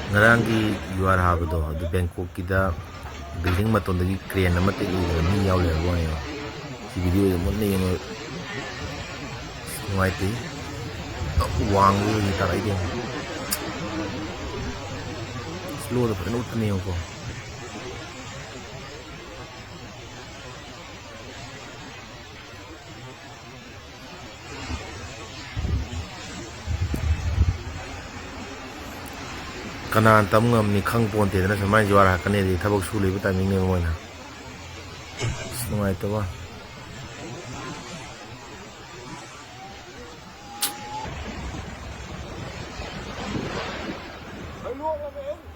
ꯉꯔꯥꯡꯒꯤ ꯌꯨꯑꯥꯔ ꯍꯥꯕꯗꯣ ꯑꯗꯨ ꯕꯦꯡꯀꯣꯛꯀꯤꯗ building ꯃꯇꯣꯟꯗꯒꯤ crane ꯑꯃ ꯇꯦꯛꯂꯨꯕꯗ ꯃꯤ ꯌꯥꯎ ꯂꯩꯔꯝꯕ ꯋꯥꯅꯦꯕ ꯁꯤ ꯚꯤꯗꯤꯑꯣꯗ ꯃꯨꯟꯅ ꯌꯦꯡꯉꯣ ꯅꯨꯡꯉꯥꯏꯇꯦ ꯋꯥꯡꯕꯗ ꯍꯧꯖꯤꯛ ꯇꯥꯔꯛꯏꯗꯣ ꯁ꯭ꯂꯣꯗ ꯐꯖꯅ ꯎꯠꯄꯅꯦ ꯌꯦꯡꯉꯣꯀꯣ ꯀꯅꯥꯅ ꯇꯝ ꯉꯝꯅꯤ ꯈꯪ ꯄꯣꯟꯇꯦꯗꯅ ꯁꯨꯃꯥꯏꯅ ꯖꯨꯋꯥꯔ ꯍꯥꯛꯀꯅꯤꯗꯤ ꯊꯕꯛ ꯁꯨ ꯂꯩꯕ ꯇꯥꯏꯃꯤꯡꯅꯦꯕ ꯃꯣꯏꯅ ꯅꯨꯡꯉꯥꯏꯇꯕ Mày luôn là mẹ